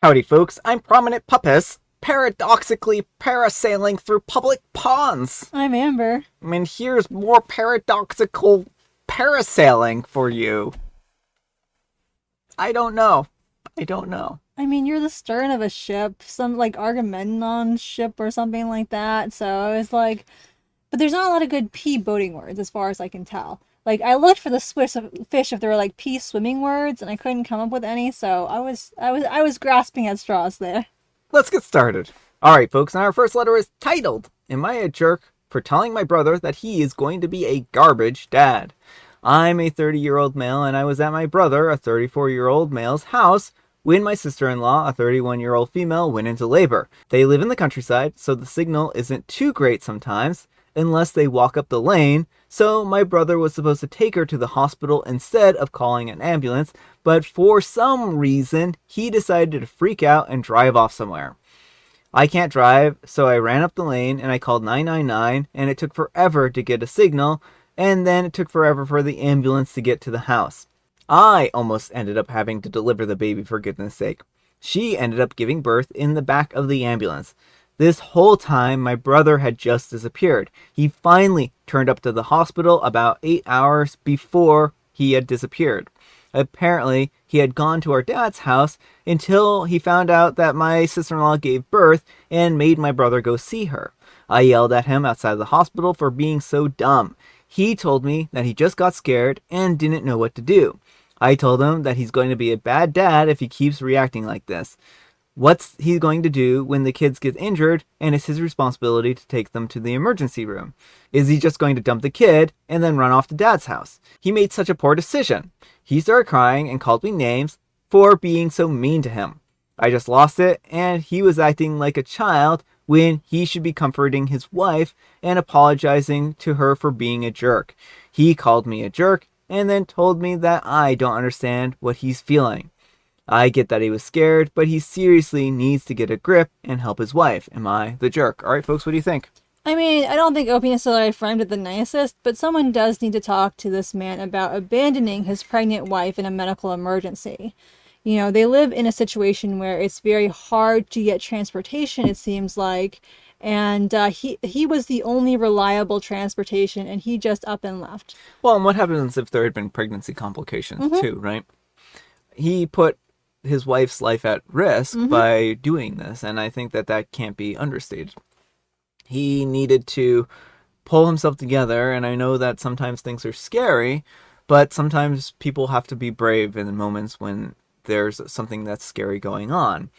Howdy folks, I'm Prominent Puppis, paradoxically parasailing through public ponds. I'm Amber. And here's more paradoxical parasailing for you. I don't know. I mean, you're the stern of a ship, some like Agamemnon ship or something like that. So I was like, but there's not a lot of good pea boating words as far as I can tell. Like I looked for the fish if there were like pea swimming words, and I couldn't come up with any. So I was grasping at straws there. Let's get started. Alright folks, and our first letter is titled, Am I a Jerk for Telling My Brother That He Is Going to Be a Garbage Dad? I'm a 30-year-old male, and I was at my brother, a 34-year-old male's house when my sister-in-law, a 31-year-old female, went into labor. They live in the countryside, so the signal isn't too great sometimes, unless they walk up the lane, so my brother was supposed to take her to the hospital instead of calling an ambulance, but for some reason, he decided to freak out and drive off somewhere. I can't drive, so I ran up the lane and I called 999, and it took forever to get a signal, and then it took forever for the ambulance to get to the house. I almost ended up having to deliver the baby, for goodness sake. She ended up giving birth in the back of the ambulance. This whole time, my brother had just disappeared. He finally turned up to the hospital about 8 hours before he had disappeared. Apparently, he had gone to our dad's house until he found out that my sister-in-law gave birth and made my brother go see her. I yelled at him outside the hospital for being so dumb. He told me that he just got scared and didn't know what to do. I told him that he's going to be a bad dad if he keeps reacting like this. What's he going to do when the kids get injured and it's his responsibility to take them to the emergency room? Is he just going to dump the kid and then run off to dad's house? He made such a poor decision. He started crying and called me names for being so mean to him. I just lost it, and he was acting like a child when he should be comforting his wife and apologizing to her for being a jerk. He called me a jerk and then told me that I don't understand what he's feeling. I get that he was scared, but he seriously needs to get a grip and help his wife. Am I the jerk? All right, folks, what do you think? I mean, I don't think Opie necessarily framed it the nicest, but someone does need to talk to this man about abandoning his pregnant wife in a medical emergency. You know, they live in a situation where it's very hard to get transportation, it seems like, and he was the only reliable transportation, and he just up and left. Well, and what happens if there had been pregnancy complications too, right? He put his wife's life at risk by doing this, and I think that can't be understated. He needed to pull himself together, and I know that sometimes things are scary, but sometimes people have to be brave in the moments when there's something that's scary going on.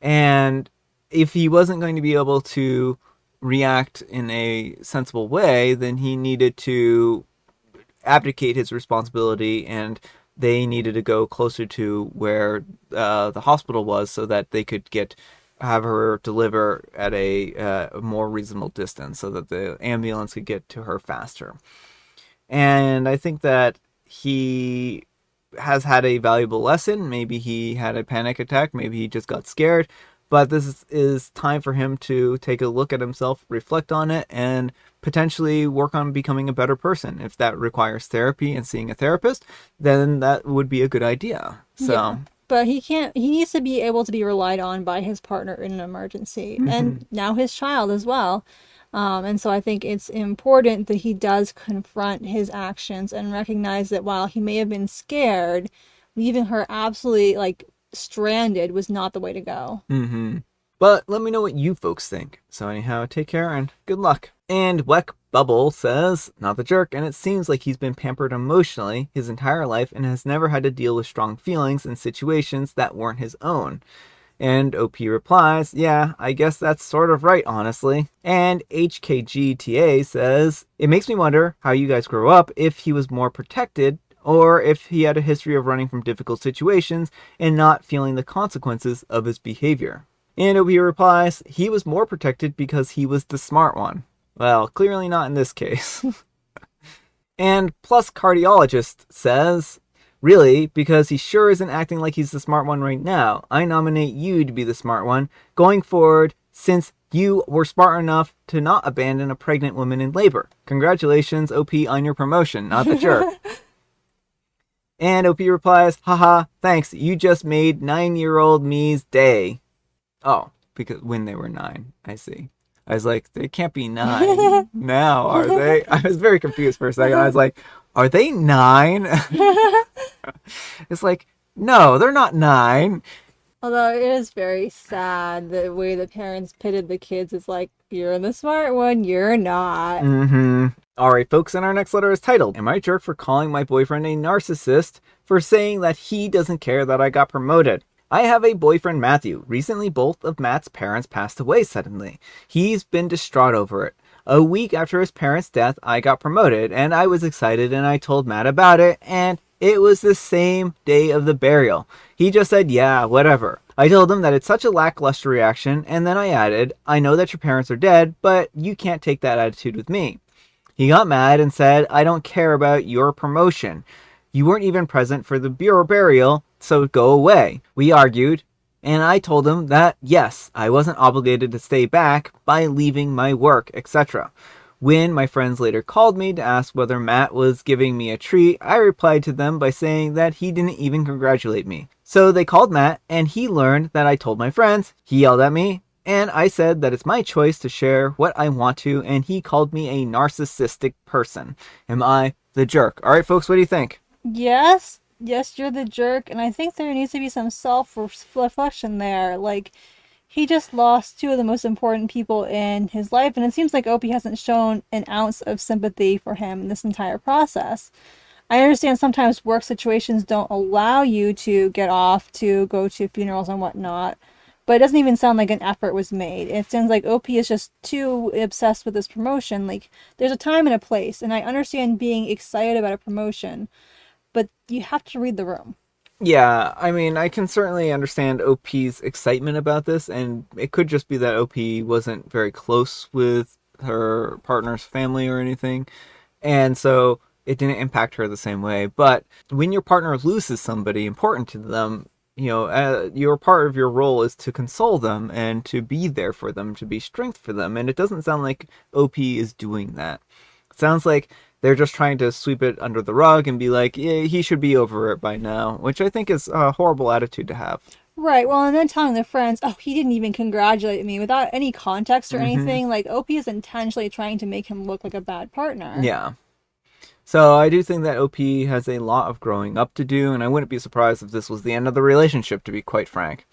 And if he wasn't going to be able to react in a sensible way, then he needed to abdicate his responsibility, and they needed to go closer to where the hospital was so that they could have her deliver at a more reasonable distance so that the ambulance could get to her faster. And I think that he has had a valuable lesson. Maybe he had a panic attack. Maybe he just got scared. But this is time for him to take a look at himself, reflect on it, and potentially work on becoming a better person. If that requires therapy and seeing a therapist, then that would be a good idea. So, yeah. But he needs to be able to be relied on by his partner in an emergency, and now his child as well. And so I think it's important that he does confront his actions and recognize that while he may have been scared, leaving her absolutely stranded was not the way to go. But let me know what you folks think. So anyhow, take care and good luck. And Weck Bubble says, not the jerk, and it seems like he's been pampered emotionally his entire life and has never had to deal with strong feelings in situations that weren't his own. And OP replies, yeah, I guess that's sort of right, honestly. And HKGTA says, it makes me wonder how you guys grew up, if he was more protected, or if he had a history of running from difficult situations and not feeling the consequences of his behavior. And OP replies, he was more protected because he was the smart one. Well, clearly not in this case. And Plus Cardiologist says, really, because he sure isn't acting like he's the smart one right now. I nominate you to be the smart one going forward, since you were smart enough to not abandon a pregnant woman in labor. Congratulations, OP, on your promotion, not the jerk. And OP replies, haha, thanks, you just made 9-year-old me's day. Oh, because when they were 9, I see. I was like, they can't be 9 now, are they? I was very confused for a second. I was like, are they 9? It's like, no, they're not 9. Although it is very sad the way the parents pitted the kids. Is like, you're the smart one, you're not. Mm-hmm. All right, folks, and our next letter is titled, Am I a jerk for calling my boyfriend a narcissist for saying that he doesn't care that I got promoted? I have a boyfriend, Matthew. Recently, both of Matt's parents passed away suddenly. He's been distraught over it. A week after his parents' death, I got promoted, and I was excited, and I told Matt about it, and it was the same day of the burial. He just said, yeah, whatever. I told him that it's such a lackluster reaction, and then I added, I know that your parents are dead, but you can't take that attitude with me. He got mad and said, I don't care about your promotion. You weren't even present for the burial, so go away. We argued, and I told him that, yes, I wasn't obligated to stay back by leaving my work, etc. When my friends later called me to ask whether Matt was giving me a treat, I replied to them by saying that he didn't even congratulate me. So they called Matt, and he learned that I told my friends. He yelled at me, and I said that it's my choice to share what I want to, and he called me a narcissistic person. Am I the jerk? All right, folks, what do you think? Yes, yes, you're the jerk, and I think there needs to be some self-reflection there. Like, he just lost two of the most important people in his life, and it seems like Opie hasn't shown an ounce of sympathy for him in this entire process. I understand sometimes work situations don't allow you to get off to go to funerals and whatnot, but it doesn't even sound like an effort was made. It sounds like Opie is just too obsessed with this promotion. Like, there's a time and a place, and I understand being excited about a promotion, but you have to read the room. Yeah, I mean, I can certainly understand OP's excitement about this, and it could just be that OP wasn't very close with her partner's family or anything, and so it didn't impact her the same way. But when your partner loses somebody important to them, your part of your role is to console them and to be there for them, to be strength for them, and it doesn't sound like OP is doing that. It sounds like they're just trying to sweep it under the rug and be like, yeah, he should be over it by now, which I think is a horrible attitude to have. Right, well, and then telling the friends, oh, he didn't even congratulate me without any context or Hmm. anything. Like, Opie is intentionally trying to make him look like a bad partner. Yeah. So I do think that OP has a lot of growing up to do, and I wouldn't be surprised if this was the end of the relationship, to be quite frank.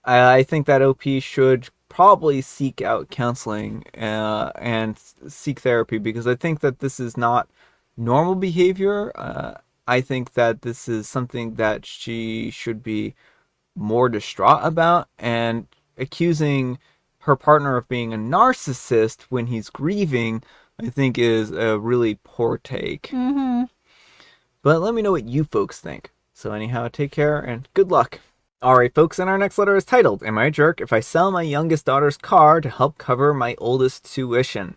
I think that OP should probably seek out counseling and seek therapy because I think that this is not normal behavior. I think that this is something that she should be more distraught about, and accusing her partner of being a narcissist when he's grieving, I think is a really poor take. Mm-hmm. But let me know what you folks think. So anyhow, take care and good luck. Alright folks, and our next letter is titled, Am I a jerk if I sell my youngest daughter's car to help cover my oldest tuition?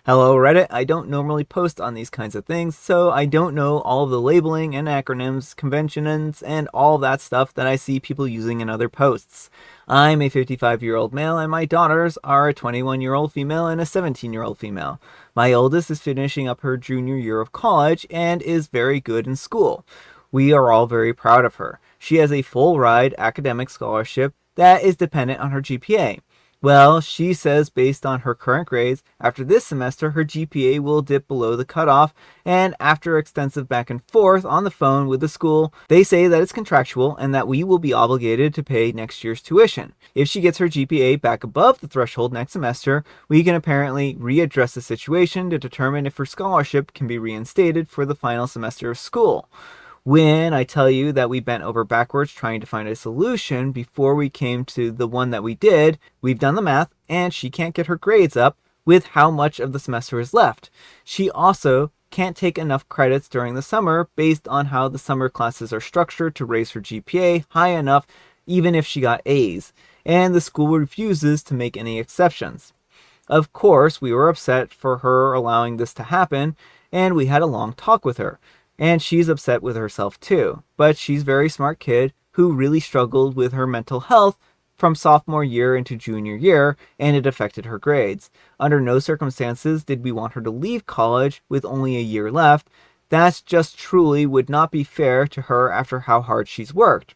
Hello Reddit, I don't normally post on these kinds of things, so I don't know all of the labeling and acronyms, conventions, and all that stuff that I see people using in other posts. I'm a 55-year-old male, and my daughters are a 21-year-old female and a 17-year-old female. My oldest is finishing up her junior year of college and is very good in school. We are all very proud of her. She has a full ride academic scholarship that is dependent on her GPA. Well, she says based on her current grades, after this semester her GPA will dip below the cutoff, and after extensive back and forth on the phone with the school, they say that it's contractual and that we will be obligated to pay next year's tuition. If she gets her GPA back above the threshold next semester, we can apparently readdress the situation to determine if her scholarship can be reinstated for the final semester of school. When I tell you that we bent over backwards trying to find a solution before we came to the one that we did, we've done the math, and she can't get her grades up with how much of the semester is left. She also can't take enough credits during the summer based on how the summer classes are structured to raise her GPA high enough even if she got A's, and the school refuses to make any exceptions. Of course, we were upset for her allowing this to happen, and we had a long talk with her. And she's upset with herself too. But she's a very smart kid who really struggled with her mental health from sophomore year into junior year, and it affected her grades. Under no circumstances did we want her to leave college with only a year left, That just truly would not be fair to her after how hard she's worked.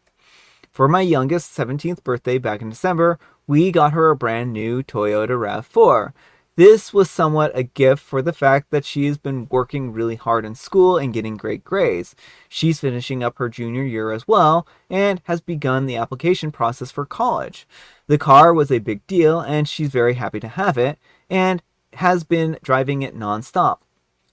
For my youngest 17th birthday back in December, we got her a brand new Toyota RAV4. This was somewhat a gift for the fact that she has been working really hard in school and getting great grades. She's finishing up her junior year as well and has begun the application process for college. The car was a big deal and she's very happy to have it and has been driving it nonstop.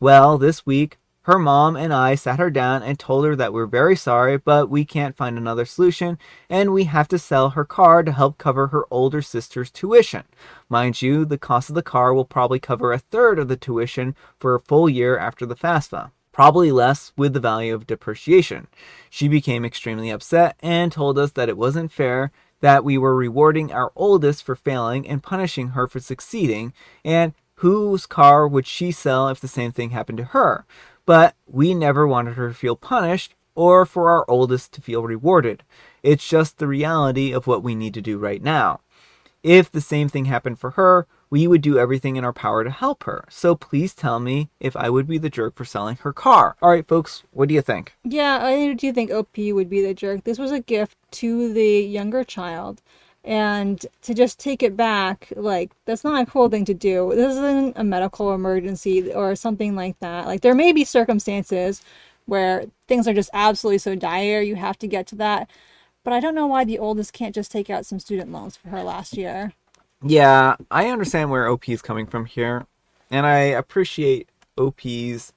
Well, this week, her mom and I sat her down and told her that we're very sorry, but we can't find another solution, and we have to sell her car to help cover her older sister's tuition. Mind you, the cost of the car will probably cover a third of the tuition for a full year after the FAFSA. Probably less with the value of depreciation. She became extremely upset and told us that it wasn't fair that we were rewarding our oldest for failing and punishing her for succeeding, and whose car would she sell if the same thing happened to her? But we never wanted her to feel punished or for our oldest to feel rewarded. It's just the reality of what we need to do right now. If the same thing happened for her, we would do everything in our power to help her. So please tell me if I would be the jerk for selling her car. All right, folks, what do you think? Yeah, I do think OP would be the jerk. This was a gift to the younger child. And to just take it back, like, that's not a cool thing to do. This isn't a medical emergency or something like that. Like, there may be circumstances where things are just absolutely so dire, you have to get to that. But I don't know why the oldest can't just take out some student loans for her last year. Yeah, I understand where OP is coming from here. And I appreciate OP's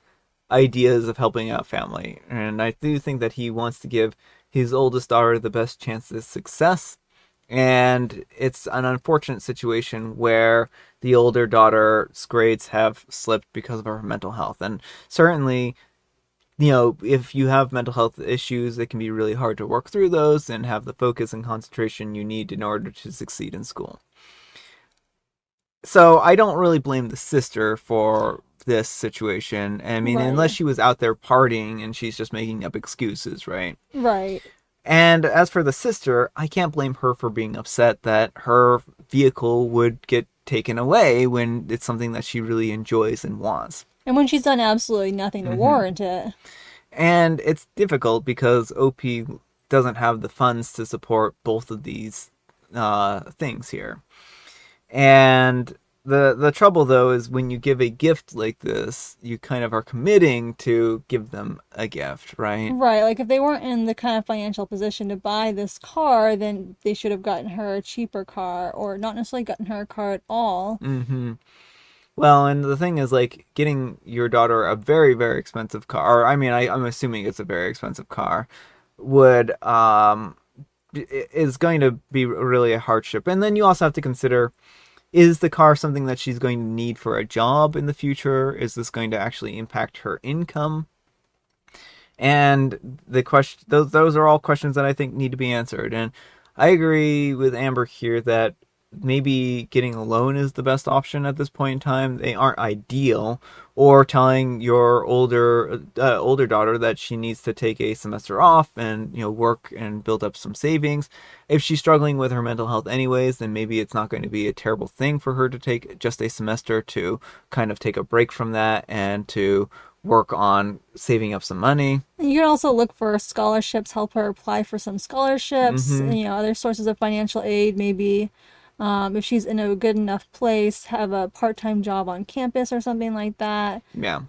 ideas of helping out family. And I do think that he wants to give his oldest daughter the best chance of success. And it's an unfortunate situation where the older daughter's grades have slipped because of her mental health. And certainly, if you have mental health issues, it can be really hard to work through those and have the focus and concentration you need in order to succeed in school. So I don't really blame the sister for this situation. I mean, Right. unless she was out there partying and she's just making up excuses, right? Right. And as for the sister, I can't blame her for being upset that her vehicle would get taken away when it's something that she really enjoys and wants. And when she's done absolutely nothing to warrant it. And it's difficult because OP doesn't have the funds to support both of these things here. And the trouble, though, is when you give a gift like this, you kind of are committing to give them a gift, right? Right, like if they weren't in the kind of financial position to buy this car, then they should have gotten her a cheaper car, or not necessarily gotten her a car at all. Mm-hmm. Well, and the thing is, like, getting your daughter a very, very expensive car, I mean, I'm assuming it's a very expensive car, would, is going to be really a hardship. And then you also have to consider, is the car something that she's going to need for a job in the future? Is this going to actually impact her income? And the question, those are all questions that I think need to be answered. And I agree with Amber here that maybe getting a loan is the best option at this point in time. They aren't ideal. Or telling your older daughter that she needs to take a semester off and work and build up some savings. If she's struggling with her mental health anyways, then maybe it's not going to be a terrible thing for her to take just a semester to kind of take a break from that and to work on saving up some money. You can also look for scholarships, help her apply for some scholarships, other sources of financial aid, maybe. If she's in a good enough place, have a part-time job on campus or something like that. Yeah.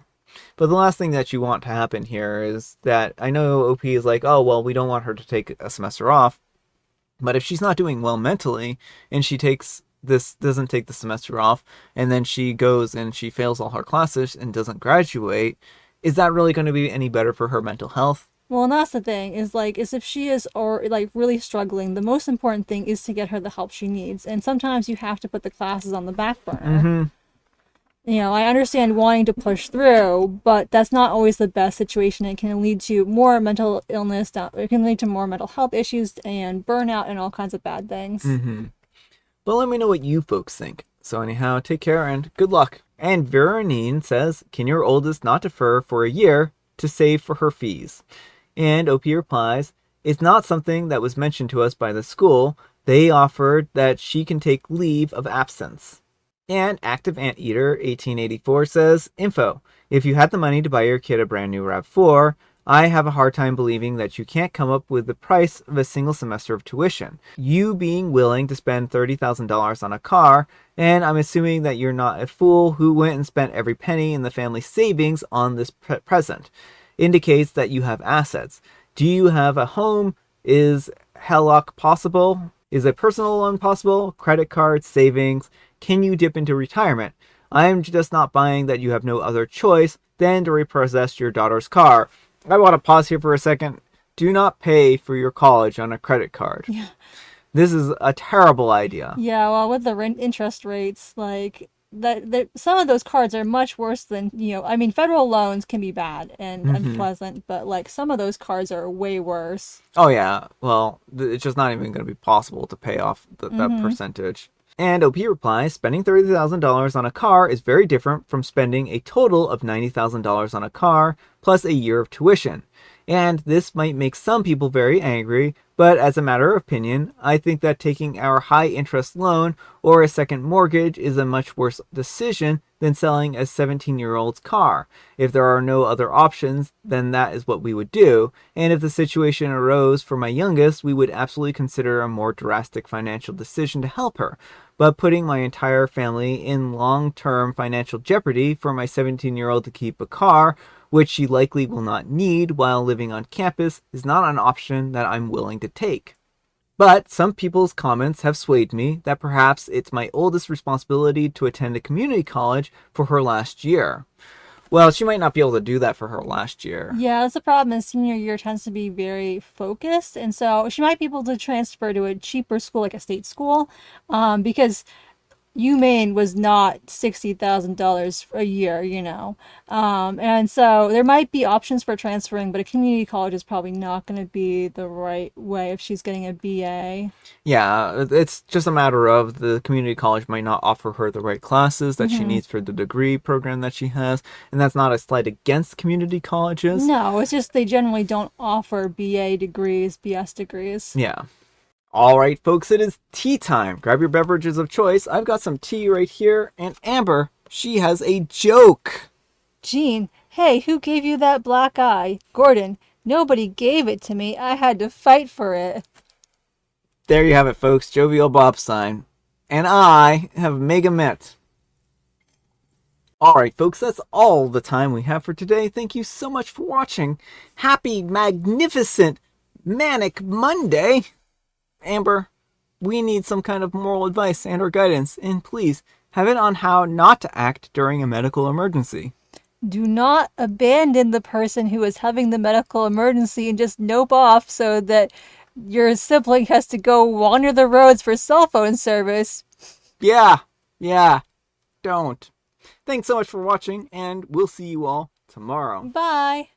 But the last thing that you want to happen here is that I know OP is like, oh, well, we don't want her to take a semester off. But if she's not doing well mentally and she doesn't take the semester off, and then she goes and she fails all her classes and doesn't graduate, is that really going to be any better for her mental health? Well, and that's the thing, is if she is really struggling, the most important thing is to get her the help she needs. And sometimes you have to put the classes on the back burner. I understand wanting to push through, but that's not always the best situation. It can lead to more mental illness, it can lead to more mental health issues and burnout and all kinds of bad things. Well, let me know what you folks think. So anyhow, take care and good luck. And Veronine says, can your oldest not defer for a year to save for her fees? And OP replies, it's not something that was mentioned to us by the school. They offered that she can take leave of absence. And Active Anteater 1884 says, Info. If you had the money to buy your kid a brand new RAV4, I have a hard time believing that you can't come up with the price of a single semester of tuition. You being willing to spend $30,000 on a car, and I'm assuming that you're not a fool who went and spent every penny in the family savings on this present, indicates that you have assets. Do you have a home? Is HELOC possible? Is a personal loan possible? Credit card, savings? Can you dip into retirement? I'm just not buying that you have no other choice than to repossess your daughter's car. I want to pause here for a second. Do not pay for your college on a credit card. Yeah. This is a terrible idea. Yeah, well, with the interest rates, like that, some of those cards are much worse than, I mean, federal loans can be bad and unpleasant, but like some of those cards are way worse. Oh yeah, well, it's just not even going to be possible to pay off that percentage. And OP replies, spending $30,000 on a car is very different from spending a total of $90,000 on a car plus a year of tuition. And this might make some people very angry, but as a matter of opinion, I think that taking our high interest loan or a second mortgage is a much worse decision than selling a 17-year-old's car. If there are no other options, then that is what we would do. And if the situation arose for my youngest, we would absolutely consider a more drastic financial decision to help her. But putting my entire family in long-term financial jeopardy for my 17-year-old to keep a car, which she likely will not need while living on campus, is not an option that I'm willing to take. But some people's comments have swayed me that perhaps it's my oldest responsibility to attend a community college for her last year. Well, she might not be able to do that for her last year. Yeah, that's the problem is senior year tends to be very focused, and so she might be able to transfer to a cheaper school like a state school, because UMaine was not $60,000 a year, and so there might be options for transferring, but a community college is probably not going to be the right way if she's getting a BA. Yeah, it's just a matter of the community college might not offer her the right classes that she needs for the degree program that she has, and that's not a slight against community colleges. No, it's just they generally don't offer BA degrees, BS degrees. Yeah. All right, folks, it is tea time. Grab your beverages of choice. I've got some tea right here, and Amber, she has a joke. Jean, hey, who gave you that black eye? Gordon, nobody gave it to me. I had to fight for it. There you have it, folks. Jovial Bobstein. And I have mega met. All right, folks, that's all the time we have for today. Thank you so much for watching. Happy, magnificent, manic Monday. Amber, we need some kind of moral advice and or guidance, and please have it on how not to act during a medical emergency. Do not abandon the person who is having the medical emergency and just nope off so that your sibling has to go wander the roads for cell phone service. Yeah, don't. Thanks so much for watching, and we'll see you all tomorrow. Bye.